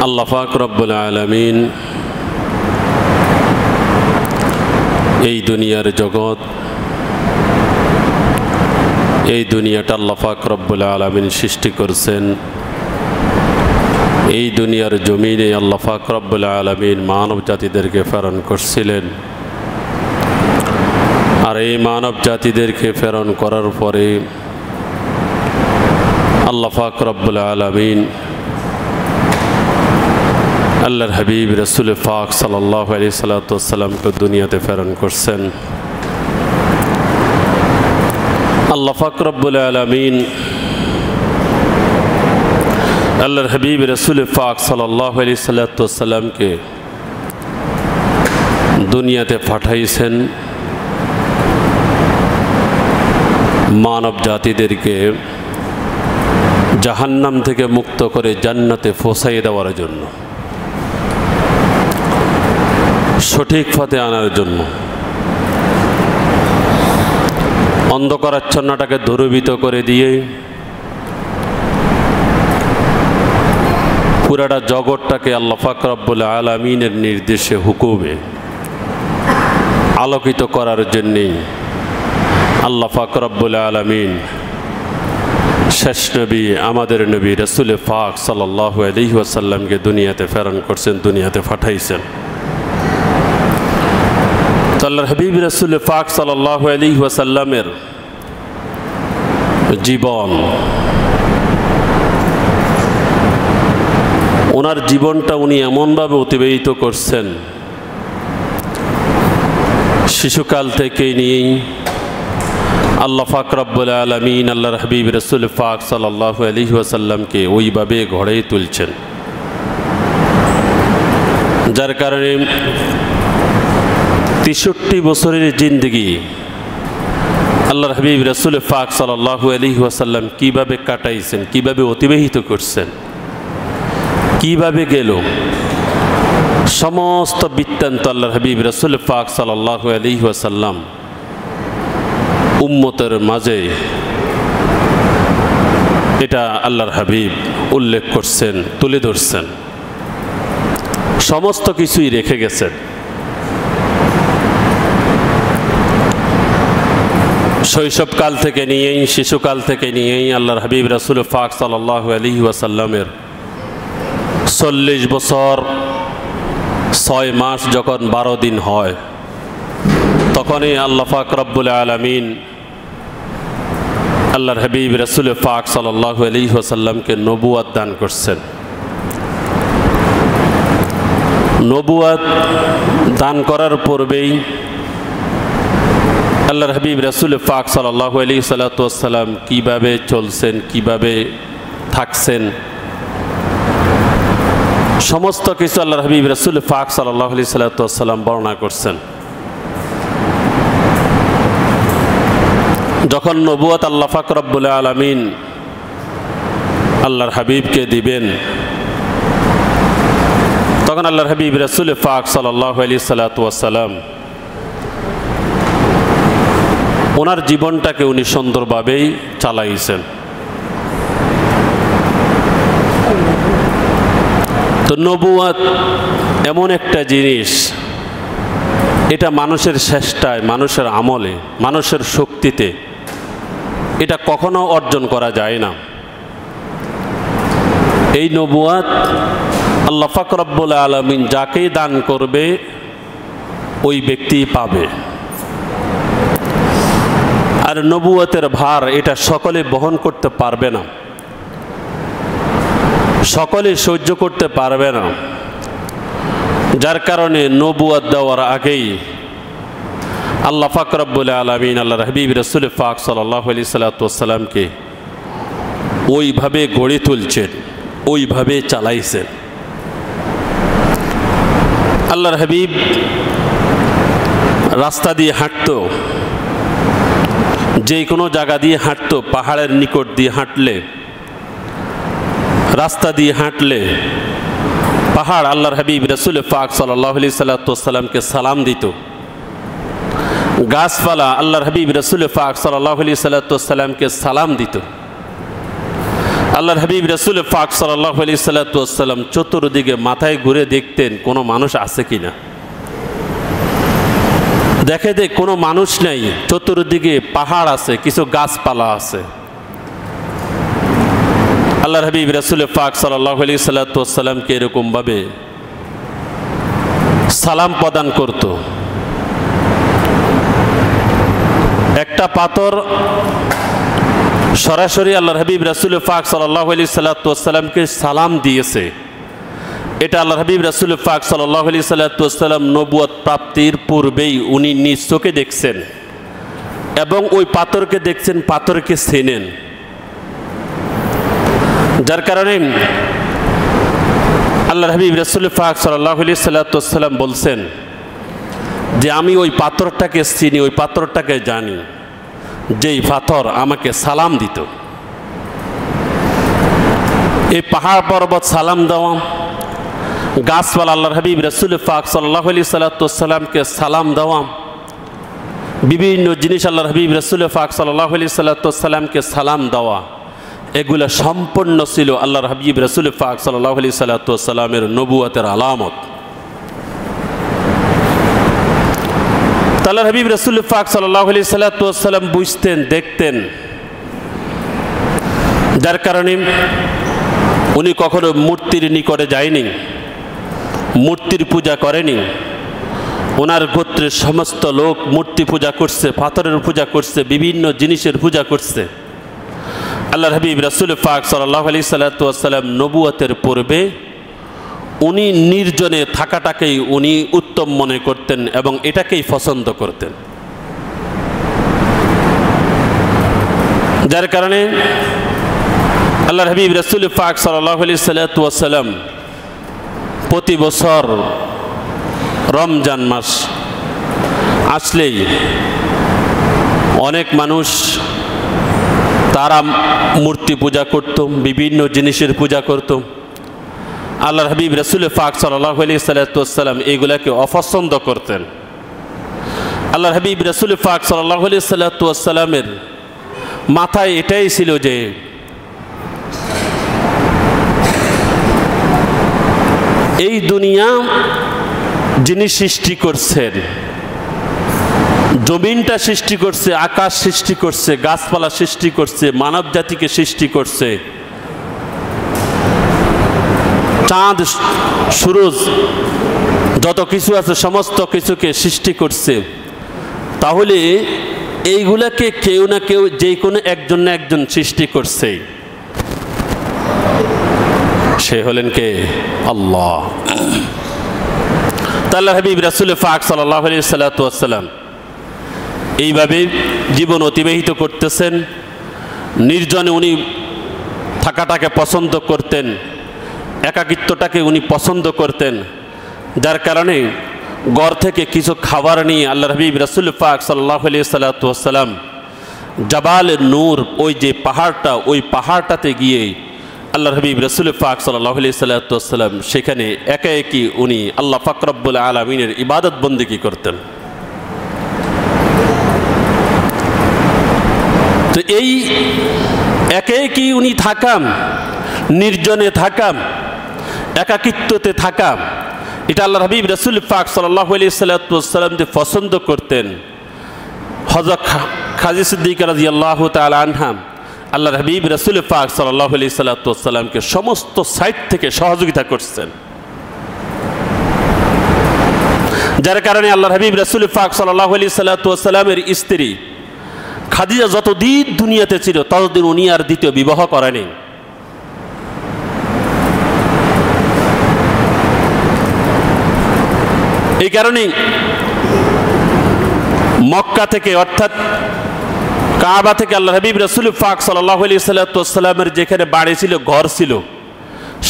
আল্লাহ পাক রব্বুল আলামিন এই দুনিয়ার জগৎ, এই দুনিয়াটা আল্লাহ পাক রব্বুল আলামিন সৃষ্টি করেছেন। এই দুনিয়ার জমিনে আল্লাহ পাক রব্বুল আলামিন মানব জাতিদেরকে প্রেরণ করছিলেন। আর এই মানব জাতিদেরকে প্রেরণ করার পরে আল্লাহ পাক রব্বুল আলামিন আল্লাহর হাবিব রাসূল পাক সাল্লাল্লাহু আলাইহি সাল্লামকে দুনিয়াতে প্রেরণ করছেন। আল্লাহ পাক রব্বুল আলামিন আল্লাহর হাবিব রাসূল পাক সাল্লাল্লাহু আলাইহি সাল্লামকে দুনিয়াতে পাঠাইছেন মানব জাতিদেরকে জাহান্নাম থেকে মুক্ত করে জান্নাতে পৌঁছাই দেওয়ার জন্য, সঠিক পথে আনার জন্য, অন্ধকারাচ্ছন্নটাকে দূরীভূত করে দিয়ে পুরাটা জগৎটাকে আল্লাহ পাক রব্বুল আলামিনের নির্দেশে হুকুমে আলোকিত করার জন্যেই আল্লাহ পাক রব্বুল আলামিন শেষ নবী আমাদের নবী রাসূল পাক সাল্লাল্লাহু আলাইহি ওয়াসাল্লামকে দুনিয়াতে প্রেরণ করছেন, দুনিয়াতে পাঠাইছেন। আল্লাহর হাবিব রাসূল পাক সাল্লাল্লাহু আলাইহি ওয়াসাল্লামের জীবন, ওনার জীবনটা উনি এমনভাবে অতিবাহিত করছেন, শিশুকাল থেকে নিয়েই আল্লাহ পাক রব্বুল আলামিন আল্লাহর হাবিব রাসূল পাক সাল্লাল্লাহু আলাইহি ওয়াসাল্লামকে ওইভাবে গড়ে তুলছেন, যার কারণে 63 বছরের জিন্দেগি আল্লাহর হাবিব রাসূল পাক সাল্লাল্লাহু আলাইহি ওয়াসাল্লাম কিভাবে কাটাইছেন, কিভাবে অতিবাহিত করছেন, কিভাবে গেল, সমস্ত বৃত্তান্ত আল্লাহর হাবিব রাসূল পাক সাল্লাল্লাহু আলাইহি ওয়াসাল্লাম উম্মতের মাঝে এটা আল্লাহর হাবিব উল্লেখ করছেন, তুলে ধরছেন, সমস্ত কিছুই রেখে গেছেন। শৈশবকাল থেকে নিয়েই, শিশুকাল থেকে নিয়েই আল্লাহর হাবিব রাসূল পাক সাল্লাল্লাহু আলাইহি ওয়াসাল্লামের 40 বছর 6 মাস যখন 12 দিন হয়, তখনই আল্লাহ পাক রব্বুল আলামিন আল্লাহর হাবিব রাসূল পাক সাল্লাল্লাহু আলাইহি ওয়াসাল্লামকে নবুয়ত দান করছেন। নবুয়ত দান করার পূর্বেই আল্লাহর হাবিব রাসূল পাক সাল্লাল্লাহু আলাইহি সাল্লাম কিভাবে চলছেন, কিভাবে থাকছেন, সমস্ত কিছু আল্লাহর হাবিব রাসূল পাক সাল্লাল্লাহু আলাইহি সাল্লাম বর্ণনা করছেন। যখন নবুয়ত আল্লাহ পাক রব্বুল আলামিন আল্লাহর হাবিবকে দিবেন, তখন আল্লাহর হাবিব রাসূল পাক সাল্লাল্লাহু আলাইহি সাল্লাম ওনার জীবনটাকে উনি সুন্দরভাবেই চালাইছেন। তো নবুয়ত এমন একটা জিনিস, এটা মানুষের চেষ্টায়, মানুষের আমলে, মানুষের শক্তিতে এটা কখনো অর্জন করা যায় না। এই নবুয়ত আল্লাহ পাক রব্বুল আলামিন যাকেই দান করবে ওই ব্যক্তি পাবে। আর নবুয়তের ভার এটা সকলে বহন করতে পারবে না, সকলে সহ্য করতে পারবে না, যার কারণে নবুয়ত দেওয়ার আগেই আল্লাহ পাক রব্বুল আলামিন আল্লাহর হাবিব রাসূল পাক সাল্লাল্লাহু আলাইহি সাল্লামকে ওইভাবে গড়ে তুলছেন, ওইভাবে চালাইছেন। আল্লাহর হাবিব রাস্তা দিয়ে হাঁটতো, যে কোনো জায়গা দিয়ে হাঁটতো, পাহাড়ের নিকট দিয়ে হাঁটলে, রাস্তা দিয়ে হাঁটলে পাহাড় আল্লাহর হাবিব রাসূল পাক সাল্লাল্লাহু আলাইহি সাল্লামকে সালাম দিত। গাছপালা আল্লাহর হাবিব রাসূল পাক সাল্লাল্লাহু আলাইহি সাল্লামকে সালাম দিত। আল্লাহর হাবিব রাসূল পাক সাল্লাল্লাহু আলাইহি সাল্লাম চতুর্দিকে মাথায় ঘুরে দেখতেন কোনো মানুষ আছে কিনা। দেখে যে কোনো মানুষ নেই, চতুর্দিকে পাহাড় আছে, কিছু গাছপালা আছে। আল্লাহর হাবিব রাসূল পাক সাল্লাল্লাহু আলাইহি সাল্লামকে এরকমভাবে সালাম প্রদান করত। একটা পাথর সরাসরি আল্লাহর হাবিব রাসূল পাক সাল্লাল্লাহু আলাইহি সাল্লামকে সালাম দিয়েছে। এটা আল্লাহর হাবিব রাসূল পাক সাল্লাল্লাহু আলাইহি সাল্লাম নবুয়ত প্রাপ্তির পূর্বেই উনি নিজ চোখে দেখছেন এবং ওই পাথরকে দেখছেন, পাথরকে চেনেন। যার কারণে আল্লাহর হাবিব রাসূল পাক সাল্লাল্লাহু আলাইহি সাল্লাম বলছেন যে আমি ওই পাথরটাকে চিনি, ওই পাথরটাকে জানি, যেই পাথর আমাকে সালাম দিত। এই পাহাড় পর্বত সালাম দেওয়া, গাছপালা আল্লাহর হাবিব রাসূল পাক সাল্লাল্লাহু আলাইহি সাল্লামকে সালাম দেওয়া, বিভিন্ন জিনিস আল্লাহর হাবিব রাসূল পাক সাল্লাল্লাহু আলাইহি সাল্লামকে সালাম দেওয়া, এগুলো সম্পূর্ণ ছিল আল্লাহর হাবিব রাসূল পাক সাল্লাল্লাহু আলাইহি সাল্লামের নবুয়তের আলামত। আল্লাহর হাবিব রাসূল পাক সাল্লাল্লাহু আলাইহি সাল্লাম বুঝতেন, দেখতেন, যার কারণে উনি কখনো মূর্তির নিকটে যায়নি, মূর্তির পূজা করেনি। ওনার গোত্রের সমস্ত লোক মূর্তি পূজা করছে, পাথরের পূজা করছে, বিভিন্ন জিনিসের পূজা করছে। আল্লাহর হাবিব রাসূল পাক সাল্লাল্লাহু আলাইহি সাল্লাম নবুয়তের পূর্বে উনি নির্জনে থাকাটাকেই উনি উত্তম মনে করতেন এবং এটাকেই পছন্দ করতেন। যার কারণে আল্লাহর হাবিব রাসূল পাক সাল্লাল্লাহু আলাইহি সাল্লাম প্রতি বছর রমজান মাস আসলেই অনেক মানুষ তারা মূর্তি পূজা করত, বিভিন্ন জিনিসের পূজা করত। আল্লাহর হাবিব রাসূল পাক সাল্লাল্লাহু আলাইহি সাল্লাম এগুলাকে অপছন্দ করতেন। আল্লাহর হাবিব রাসূল পাক সাল্লাল্লাহু আলাইহি সাল্লামের মাথায় এটাই ছিল যে এই দুনিয়া যিনি সৃষ্টি করছেন, জমিনটা সৃষ্টি করছে, আকাশ সৃষ্টি করছে, গাছপালা সৃষ্টি করছে, মানব জাতিকে সৃষ্টি করছে, চাঁদ সূরজ যত কিছু আছে সমস্ত কিছুকে সৃষ্টি করছে। তাহলে এইগুলাকে কেউ না কেউ, যে কোনো একজন না একজন সৃষ্টি করছে। সে হলেন কে? আল্লাহ। আল্লাহর হাবিব রাসূল পাক সাল্লাল্লাহু আলাইহি সাল্লাম এইভাবে জীবন অতিবাহিত করতেছেন। নির্জনে উনি থাকাটাকে পছন্দ করতেন, একাকিত্বটাকে উনি পছন্দ করতেন। যার কারণে ঘর থেকে কিছু খাবার নিয়ে আল্লাহর হাবিব রাসূল পাক সাল্লাল্লাহু আলাইহি সাল্লাম জাবাল নূর, ওই যে পাহাড়টা, ওই পাহাড়টাতে গিয়ে আল্লাহর হাবিব রাসূল পাক সাল্লাল্লাহু আলাইহি সাল্লাম সেখানে একা একই উনি আল্লাহ পাক রব্বুল আলামিনের ইবাদত বন্দেগী করতেন। তো এই একা একই উনি থাকাম, নির্জনে থাকাম, একাকিত্বতে থাকাম, এটা আল্লাহর হাবিব রাসূল পাক সাল্লাল্লাহু আলাইহি সাল্লাম যে পছন্দ করতেন। হযরত খাদিজা সিদ্দিকা রাদিয়াল্লাহু তাআলা আনহা আল্লাহর হাবিব রাসূল পাক সাল্লাল্লাহু আলাইহি সাল্লামকে সমস্ত সাইড থেকে সহযোগিতা করছেন। যার কারণে আল্লাহর হাবিব রাসূল পাক সাল্লাল্লাহু আলাইহি সাল্লামের স্ত্রী খাদিজা যতদিন দুনিয়াতে ছিল ততদিন উনি আর দ্বিতীয় বিবাহ করেনি। এই কারণে মক্কা থেকে, অর্থাৎ কাবা থেকে আল্লাহর হাবিব রাসূল পাক সাল্লাল্লাহু আলাইহি সাল্লামের যেখানে বাড়ি ছিল, ঘর ছিল,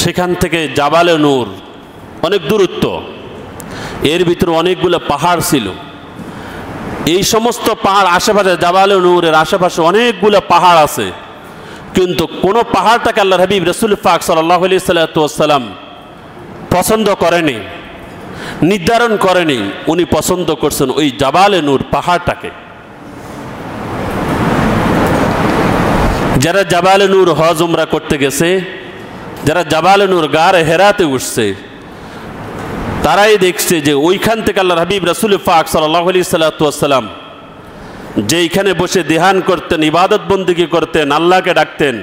সেখান থেকে জাবালে নূর অনেক দূরত্ব, এর ভিতরে অনেকগুলো পাহাড় ছিল। এই সমস্ত পাহাড় আশেপাশে, জাবালে নূরের আশেপাশে অনেকগুলো পাহাড় আছে, কিন্তু কোন পাহাড়টাকে আল্লাহর হাবিব রাসূল পাক সাল্লাল্লাহু আলাইহি সাল্লাম পছন্দ করেনি, নির্ধারণ করেনি। উনি পছন্দ করছেন ওই জাবালে নূর পাহাড়টাকে। যারা জাবালে নূর হজ উমরা করতে গেছে, যারা জাবালে নূর গারে হেরাতে উঠছে, তারাই দেখছে যে ওইখান থেকে আল্লাহর হাবিব রাসূল পাক সাল্লাল্লাহু আলাইহি সাল্লাম যেইখানে বসে ধ্যান করতেন, ইবাদত বন্দেগী করতেন, আল্লাহকে ডাকতেন,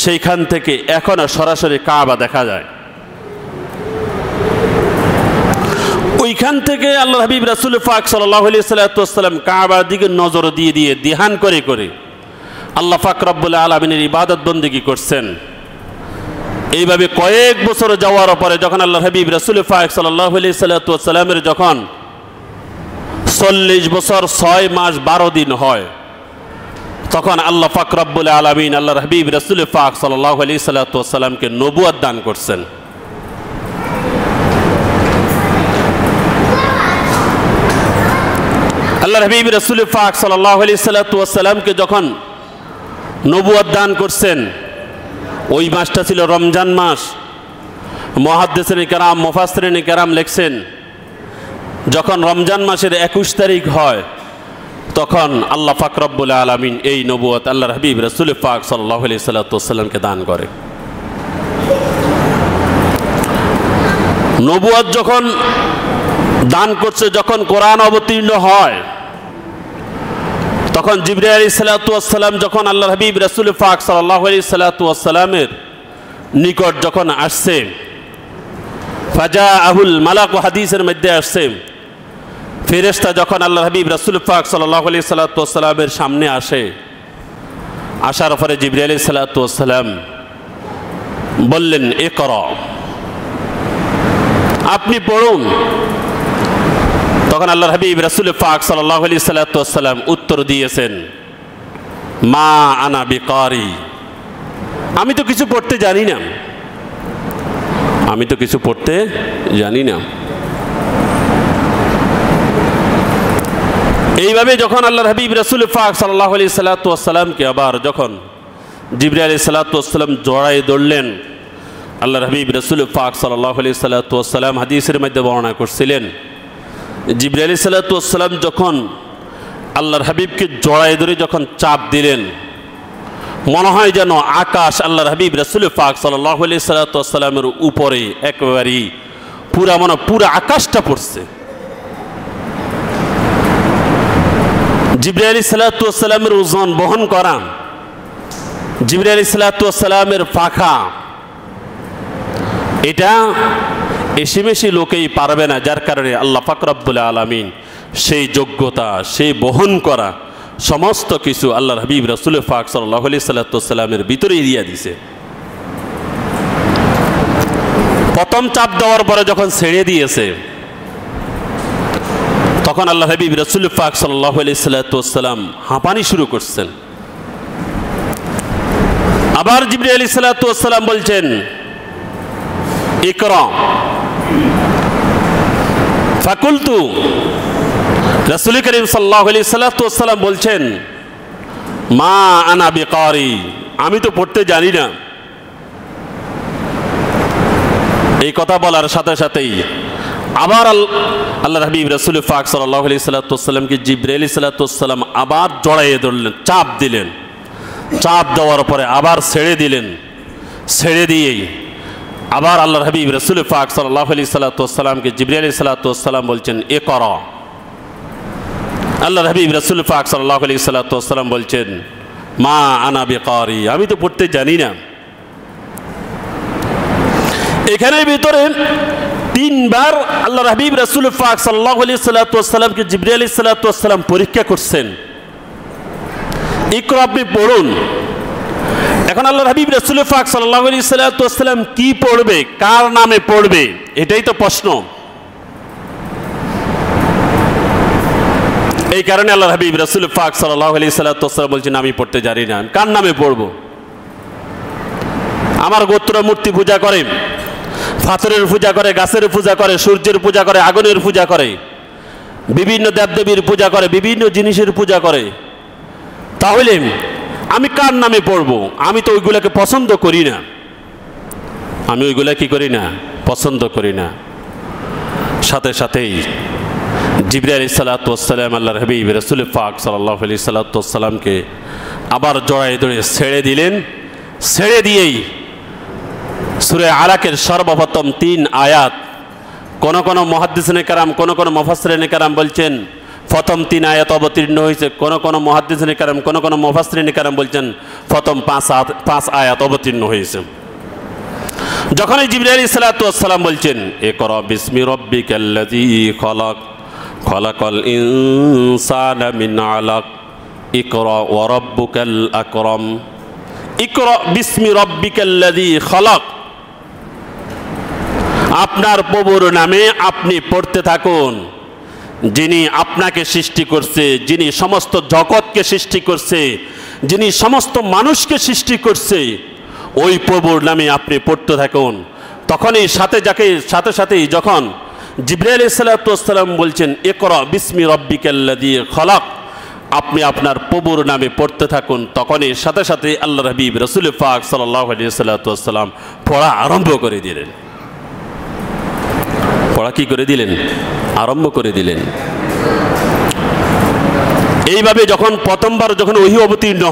সেইখান থেকে এখনো সরাসরি কাবা দেখা যায়। ওইখান থেকে আল্লাহর হাবিব রাসূল পাক সাল্লাল্লাহু আলাইহি সাল্লাম কাবার দিকে নজর দিয়ে দিয়ে ধ্যান করে করে আল্লাহ পাক রব্বুল আলামিনের ইবাদত বন্দেগী করছেন। এইভাবে কয়েক বছর যাওয়ার পরে যখন আল্লাহর হাবিব রাসূল পাক সাল্লাল্লাহু আলাইহি সাল্লামের যখন 40 বছর 6 মাস 12 দিন হয়, তখন আল্লাহ পাক রব্বুল আলামিন আল্লাহর হাবিব রাসূল পাক সাল্লাল্লাহু আলাইহি সাল্লামকে নবুয়ত দান করছেন। আল্লাহর হাবিব রাসূল পাক সাল্লাল্লাহু আলাইহি সাল্লামকে যখন নবুয়ত দান করছেন, ওই মাসটা ছিল রমজান মাস। মুহাদ্দিসিন কিরাম মুফাসসিরিন কিরাম লিখছেন, যখন রমজান মাসের 21 তারিখ হয়, তখন আল্লাহ পাক রব্বুল আলামিন এই নবুয়ত আল্লাহর হাবিব রাসূল পাক সাল্লাল্লাহু আলাইহি সাল্লামকে দান করে। নবুয়ত যখন দান করছে, যখন কোরআন অবতীর্ণ হয়, তখন জিবরাইল আলাইহিস সালাম যখন আল্লাহর হাবিব রাসূল পাক সাল্লাল্লাহু আলাইহি সাল্লামের নিকট যখন আসছে, ফাজাআহুল মালাক, হাদিসের মধ্যে আসছে, ফেরেশতা যখন আল্লাহর হাবিব রাসূল পাক সাল্লাল্লাহু আলাইহি সাল্লামের সামনে আসে, আসার পরে জিবরাইল আলাইহিস সালাম বললেন, ইকরা, আপনি পড়ুন। তখন আল্লাহর হাবিব রাসূল পাক সাল্লাল্লাহু আলাইহি সাল্লাম উত্তর দিয়েছেন, মা আনা বিকারি, আমি তো কিছু পড়তে জানি না, আমি তো কিছু পড়তে জানি না। এইভাবে যখন আল্লাহর হাবিব রাসূল পাক সাল্লাল্লাহু আলাইহি সাল্লামকে আবার যখন জিবরাইল আলাইহিস সালাম জড়ায় ধরলেন, আল্লাহর হাবিব রাসূল পাক সাল্লাল্লাহু আলাইহি সাল্লাম হাদিসের মধ্যে বর্ণনা করছিলেন, জিবরাইল আলাইহিস সালাম যখন আল্লাহর হাবিবকে জড়ায় ধরে যখন চাপ দিলেন, মনে হয় যেন আকাশ আল্লাহর হাবিব রাসূল পাক সাল্লাল্লাহু আলাইহি সাল্লামের উপরে একেবারে পুরা আকাশটা পড়ছে। জিবরাইল আলাইহিস সালামের ওজন বহন করা, জিবরাইল আলাইহিস সালামের পাখা, এটা এসেমেশি লোকেই পারবে না, যার কারণে আল্লাহ পাক রব্বুল আলামিন সেই যোগ্যতা, সেই বহন করা সমস্ত কিছু আল্লাহর হাবিব রাসূল পাক সাল্লাল্লাহু আলাইহি সাল্লামের ভিতরেই দিয়ে দিয়েছে। প্রথম চাপ দেওয়ার পরে যখন ছেড়ে দিয়েছে, তখন আল্লাহর হাবিব রাসূল পাক সাল্লাল্লাহু আলাইহি সাল্লাম হাঁপানি শুরু করছেন। আবার জিবরাইল আলাইহিস সালাম বলছেন, ইকরা, ফাকুলতু, রাসূল করিম সাল্লাল্লাহু আলাইহি সাল্লাম বলছেন, মা আনা বিকারি, আমি তো পড়তে জানি না। এই কথা বলার সাথে সাথেই আবার আল্লাহর হাবিব রাসূল পাক সাল্লাল্লাহু আলাইহি সাল্লামকে জিবরাইল আলাইহিস সালাম আবার জড়াইয়ে ধরলেন, চাপ দিলেন। চাপ দেওয়ার পরে আবার ছেড়ে দিলেন। ছেড়ে দিয়েই আবার আল্লাহর হাবিব রাসূল পাক সাল্লাল্লাহু আলাইহি সাল্লামকে জিবরাইল আলাইহিস সালাম বলছেন, ইকরা। আল্লাহর হাবিব রাসূল পাক সাল্লাল্লাহু আলাইহি সাল্লাম বলছেন, মা আনা বিকারি, আমি তো পড়তে জানি না। এখানের ভিতরে তিনবার আল্লাহর হাবিব রাসূল পাক সাল্লাল্লাহু আলাইহি সাল্লামকে জিবরাইল আলাইহিস সালাম পরীক্ষা করছেন, ইকরা, আপনি পড়ুন। এখন আল্লাহর হাবিব রাসূল পাক সাল্লাল্লাহু আলাইহি সাল্লাম কি পড়বে, কার নামে পড়বে, এটাই তো প্রশ্ন। এই কারণে আল্লাহর হাবিব রাসূল পাক সাল্লাল্লাহু আলাইহি সাল্লাম বলছেন, আমি পড়তে জানি না, কার নামে পড়ব? আমার গোত্র মূর্তি পূজা করে, পাথরের পূজা করে, গাছের পূজা করে, সূর্যের পূজা করে, আগুনের পূজা করে, বিভিন্ন দেবদেবীর পূজা করে, বিভিন্ন জিনিসের পূজা করে, তাহলে আমি কার নামে পড়ব? আমি তো ওইগুলাকে পছন্দ করি না, আমি ওইগুলা কি করি না, পছন্দ করি না। সাথে সাথেই জিবরিল আলাইহিস সালাতু ওয়াস সালাম আল্লাহর হাবিব রাসূল পাক সাল্লাল্লাহু আলাইহি সাল্লাতু ওয়াস সালামকে আবার জড়ায় ধরে ছেড়ে দিলেন। ছেড়ে দিয়েই সূরা আলাকের সর্বপ্রথম 3 আয়াত, কোন মুহাদ্দিসিনে কেরাম কোন মুফাসসিরিনে কেরাম বলছেন প্রথম 3 আয়াত অবতীর্ণ হয়েছে, কোন মুহাদ্দিসিনে কেরাম কোন মুফাসসিরিনে কেরাম বলছেন প্রথম 5 আয়াত অবতীর্ণ হয়েছে। যখন জিবরিল আলাইহিস সালাতু ওয়াস সালাম বলছেন ইকরা বিসমি রাব্বিকাল্লাযী খলাক খলাকাল ইনসানা মিন আলাক ইকরা ওয়া রাব্বুকাল আকরাম, ইকরা বিসমি রাব্বিকাল্লাযী খলাক, আপনার প্রভুর নামে আপনি পড়তে থাকুন, যিনি আপনাকে সৃষ্টি করছে, যিনি সমস্ত জগৎকে সৃষ্টি করছে, যিনি সমস্ত মানুষকে সৃষ্টি করছে, ওই প্রভুর নামে আপনি পড়তে থাকুন। তখনই সাথে সাথেই যখন জিবরিল আলাইহিস সালাতু ওয়াস সালাম বলছেন ইকরা বিসমি রাব্বিকাল্লাযী খলাক, আপনি আপনার প্রভুর নামে পড়তে থাকুন, তখনই সাথে সাথে আল্লাহর হাবিব রাসূল পাক সাল্লাল্লাহু আলাইহি সাল্লাতু ওয়াস সালাম পড়া আরম্ভ করে দিলেন। পড়া কি করে দিলেন? আরম্ভ করে দিলেন। এইভাবে যখন প্রথমবার যখন ওহী অবতীর্ণ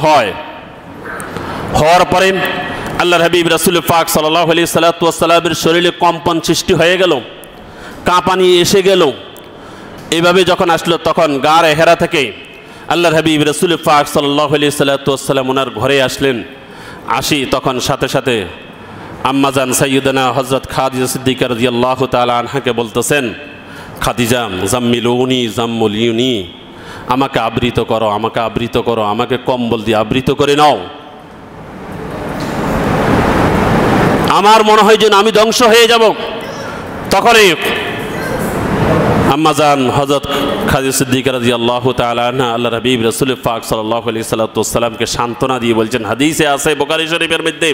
হওয়ার পরে আল্লাহর হাবিব রাসূল পাক সাল্লাল্লাহু আলাইহি সাল্লাতু ওয়াস সালামের শরীরে কম্পন সৃষ্টি হয়ে গেল, কাঁপানি এসে গেল। এইভাবে যখন আসলো তখন গারে হেরা থেকে আল্লাহর হাবিব রাসূল পাক সাল্লাল্লাহু আলাইহি সাল্লাতু ওয়াস সালাম ওনার ঘরে আসলেন। তখন সাথে সাথে আম্মাজান সাইয়্যিদানা হযরত খাদিজা সিদ্দিকা রাদিয়াল্লাহু তাআলা আনহাকে বলতেছেন, খাদিজা জাম্মিলুনি জাম্মুলিউনি, আমাকে আবৃত করো, আমাকে আবৃত করো, আমাকে কম্বল দিয়ে আবৃত করে নাও, আমার মনে হয় যেন আমি ধ্বংস হয়ে যাব। তখনই আম্মাজান হযরত খাদিজা সিদ্দিকা রাদিয়াল্লাহু তাআলা আনহা আল্লাহর হাবিব রাসূল পাক সাল্লাল্লাহু আলাইহি সাল্লাতু ওয়াস সালামকে সান্ত্বনা দিয়ে বলছেন, হাদিসে আছে বুখারী শরীফের মধ্যে,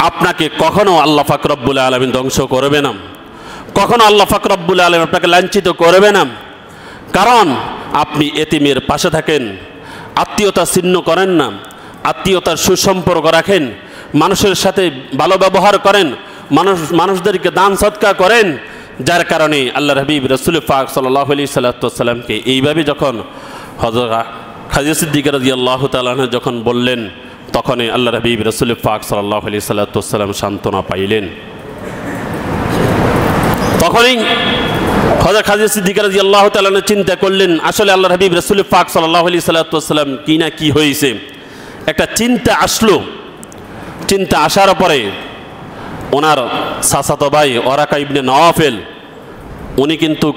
আপনাকে কখনো আল্লাহ পাক রব্বুল আলামিন ধ্বংস করবে না, কখনো আল্লাহ পাক রব্বুল আলামিন আপনাকে লাঞ্ছিত করবে না, কারণ আপনি এতিমের পাশে থাকেন, আত্মীয়তা ছিন্ন করেন না, আত্মীয়তার সুসম্পর্ক রাখেন, মানুষের সাথে ভালো ব্যবহার করেন, মানুষদেরকে দান সদকা করেন, যার কারণে আল্লাহর হাবিব রাসূল পাক সাল্লাল্লাহু আলাইহি সাল্লাতু ওয়াস সালামকে এইভাবে যখন হযরত খাদিজা সিদ্দিকা রাদিয়াল্লাহু তাআলা আনহা যখন বললেন, তখনই আল্লাহর হাবিব রাসূল পাক সাল্লাল্লাহু আলাইহি সাল্লাতু ওয়াস সালাম সান্ত্বনা পাইলেন। তখনই হযরত খাদিজা সিদ্দিকা রাদিয়াল্লাহু তাআলা আনহা চিন্তা করলেন, আসলে আল্লাহর হাবিব রাসূল পাক সাল্লাল্লাহু আলাইহি সাল্লাতু ওয়াস সালাম কি না কি হয়েছে। একটা চিন্তা আসলো। চিন্তা আসার পরে ওনার চাচাতো ভাই ওরাকা ইবনে নওয়াফেল, উনি কিন্তু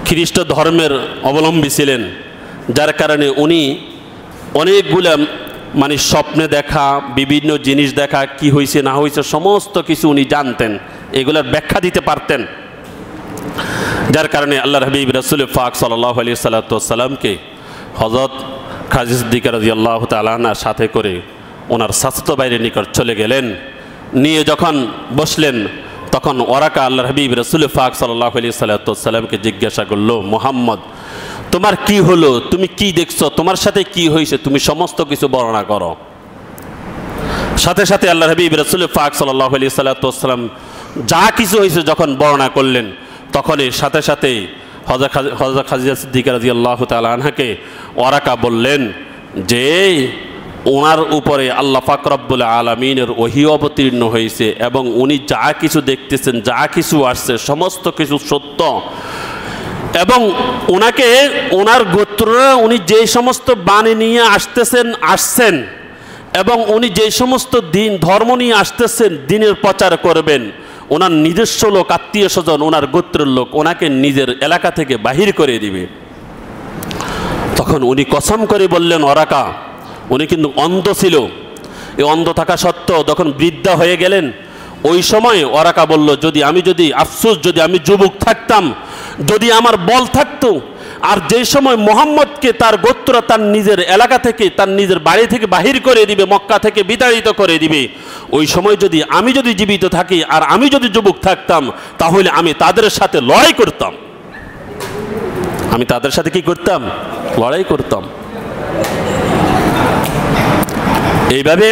খ্রিস্ট ধর্মের অবলম্বী ছিলেন, যার কারণে উনি অনেকগুলা স্বপ্নে দেখা, বিভিন্ন জিনিস দেখা, কি হয়েছে না হয়েছে সমস্ত কিছু উনি জানতেন, এগুলার ব্যাখ্যা দিতে পারতেন। যার কারণে আল্লাহর হাবিব রাসূল পাক সাল্লাল্লাহু আলাইহি সাল্লাতু ওয়াস সালামকে হযরত খাদিজা সিদ্দিকা রাদিয়াল্লাহু তাআলা আনহার সাথে করে ওনার চাচাতো ভাইয়ের নিকট চলে গেলেন। নিয়ে যখন বসলেন তখন ওরাকা আল্লাহর হাবিব রাসূল পাক সাল্লাল্লাহু আলাইহি সাল্লাতু ওয়াস সালামকে জিজ্ঞাসা করলো, মুহাম্মদ তোমার কি হলো, তুমি কি দেখছো, তোমার সাথে কি হয়েছে, তুমি সমস্ত কিছু বর্ণনা করো। সাথে সাথে আল্লাহর হাবিব রাসূল পাক সাল্লাল্লাহু আলাইহি সাল্লাতু ওয়াস সালাম যা কিছু হয়েছে যখন বর্ণনা করলেন, তখনই সাথে সাথে হযরত খাদিজা সিদ্দিকা রাদিয়াল্লাহু তাআলা আনহাকে ওরাকা বললেন যে ওনার উপরে আল্লাহ পাক রব্বুল আলামিনের ওহী অবতীর্ণ হয়েছে এবং উনি যা কিছু দেখতেছেন, যা কিছু আসছে সমস্ত কিছু সত্য, এবং ওনাকে ওনার গোত্র উনি যে সমস্ত বাণী নিয়ে আসছেন এবং উনি যে সমস্ত ধর্ম নিয়ে আসতেছেন, দিনের প্রচার করবেন, ওনার নিজস্ব লোক, আত্মীয় স্বজন, ওনার গোত্রের লোক ওনাকে নিজের এলাকা থেকে বাহির করে দিবে। তখন উনি কসম করে বললেন, ওরাকা উনি কিন্তু অন্ধ ছিল, এই অন্ধ থাকা সত্ত্বেও যখন বৃদ্ধা হয়ে গেলেন, ওই সময় ওরাকা বলল, যদি আফসোস যদি আমি যুবক থাকতাম, যদি আমার বল থাকতো, আর যে সময় মুহাম্মদকে তার গোত্র তার নিজের এলাকা থেকে, তার নিজের বাড়ি থেকে বাহির করে দিবে, মক্কা থেকে বিতাড়িত করে দিবে, ওই সময় যদি আমি জীবিত থাকি আর আমি যদি যুবক থাকতাম, তাহলে আমি তাদের সাথে লড়াই করতাম। আমি তাদের সাথে কি করতাম? লড়াই করতাম। এইভাবে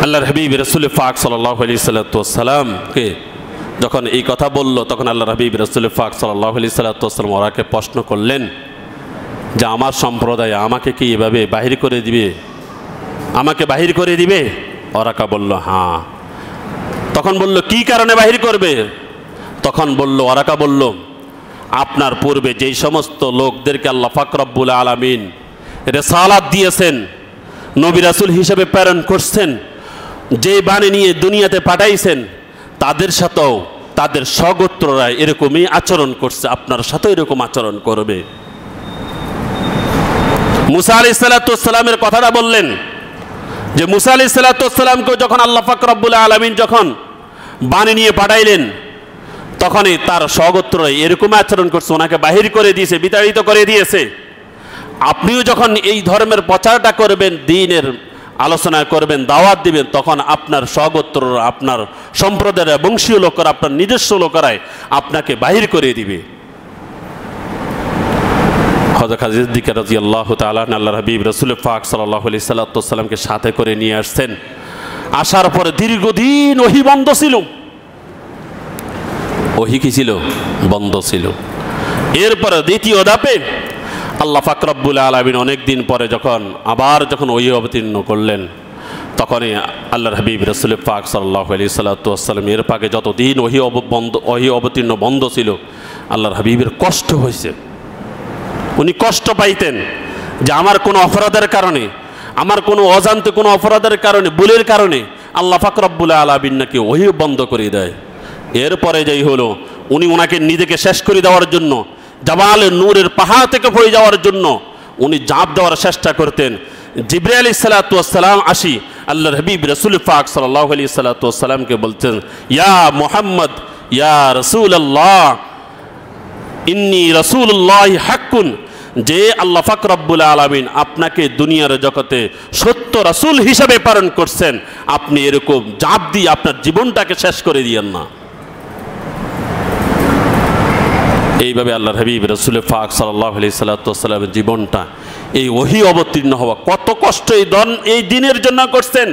আল্লাহর হাবিব রাসূল পাক সাল্লাল্লাহু আলাইহি সাল্লাতু ওয়াস সালামকে যখন এই কথা বলল তখন আল্লাহ হাবিব রাসূল পাক সাল্লাল্লাহু আলাইহি সাল্লাম ওরাকে প্রশ্ন করলেন যে আমার সম্প্রদায় আমাকে কি এভাবে বাহির করে দিবে, আমাকে বাহির করে দিবে? ওরাকা বলল হ্যাঁ। তখন বলল কি কারণে বাহির করবে? তখন বলল, ওরাকা বলল, আপনার পূর্বে যেই সমস্ত লোকদেরকে আল্লাহ পাক রব্বুল আলামিন রিসালাত দিয়েছেন, নবী রাসূল হিসেবে প্রেরণ করছেন, যে বাণী নিয়ে দুনিয়াতে পাঠাইছেন, তাদের সাথেও তাদের স্বগোত্ররা এরকমই আচরণ করছে, আপনার সাথেও এরকম আচরণ করবে। মুসা আলাইহিস সালাতু ওয়াস সালামের কথাটা বললেন যে মুসা আলাইহিস সালাতু ওয়াস সালামকে যখন আল্লাহ পাক রব্বুল আলামিন যখন বাণী নিয়ে পাঠাইলেন, তখনই তার স্বগোত্ররা এরকম আচরণ করছে, ওনাকে বাহির করে দিয়েছে, বিতাড়িত করে দিয়েছে। আপনিও যখন এই ধর্মের প্রচারটা করবেন, দ্বীনের আলোচনা করবেন, দাওয়াত দিবেন, তখন আপনার স্বগোত্ররা, আপনার সম্প্রদায়ের বংশীয় লোকেরা, আপনার নিজস্ব লোকেরাই আপনাকে বাহির করে দিবে। হযরত খাদিজা সিদ্দিকা রাদিয়াল্লাহু তাআলা আল্লাহর হাবিব রাসূল পাক সাল্লাল্লাহু আলাইহি সাল্লামকে সাথে করে নিয়ে আসছেন। আসার পরে দীর্ঘদিন ওহী বন্ধ ছিল, ওহী কি ছিল? বন্ধ ছিল। এরপরে দ্বিতীয় ধাপে আল্লাহ পাক রব্বুল আলামিন অনেক দিন পরে যখন ওহী অবতীর্ণ করলেন, তখনই আল্লাহর হাবিব রাসূল পাক সাল্লাল্লাহু আলাইহি সাল্লাম এর পাকে যতদিন ওহী অবতীর্ণ বন্ধ ছিল, আল্লাহর হাবিবের কষ্ট হয়েছে। উনি কষ্ট পাইতেন যে আমার কোনো অপরাধের কারণে, আমার কোনো অজান্তে কোনো অপরাধের কারণে, ভুলের কারণে আল্লাহ পাক রব্বুল আলামিন নাকি ওহী বন্ধ করে দেয়। এরপরে যাই হলো, উনি ওনাকে নিজেকে শেষ করে দেওয়ার জন্য, জাবালে নূরের পাহাড় থেকে পড়ে যাওয়ার জন্য উনি ঝাঁপ দেওয়ার চেষ্টা করতেন। জিবরাইল আলাইহিস সালাতু ওয়াস সালাম আসি আল্লাহর হাবিব রাসূল পাক সাল্লাল্লাহু আলাইহি সাল্লাতু ওয়াস সালামকে বলতেন, ইয়া মুহাম্মদ ইয়া রাসূলুল্লাহ ইন্নী রাসূলুল্লাহি হাক্কুন, যে আল্লাহ পাক রব্বুল আলামিন আপনাকে দুনিয়ার জগতে সত্য রাসূল হিসেবে প্রেরণ করছেন, আপনি এরকম ঝাঁপ দিয়ে আপনার জীবনটাকে শেষ করে দিয়েন না। এইভাবে আল্লাহর হাবিব রাসূল পাক সাল্লাল্লাহু আলাইহি সাল্লামের জীবনটা, এই ওহী অবতীর্ণ হওয়া, কত কষ্ট এই দিনের জন্য করছেন।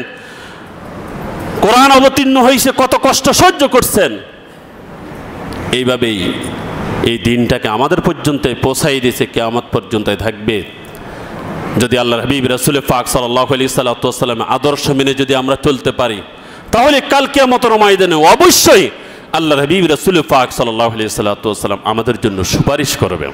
কোরআন অবতীর্ণ হয়েছে, কত কষ্ট সহ্য করছেন। এইভাবেই এই দিনটাকে আমাদের পর্যন্ত পৌঁছাই দিয়েছে, কিয়ামত পর্যন্ত থাকবে। যদি আল্লাহর হাবিব রাসূল পাক সাল্লাল্লাহু আলাইহি সাল্লামের আদর্শ মেনে যদি আমরা চলতে পারি, তাহলে কাল কিয়ামতের ময়দানে অবশ্যই আল্লাহর হাবিব রাসূল পাক সাল্লাল্লাহু আলাইহি সাল্লাম আমাদের জন্য সুপারিশ করবেন।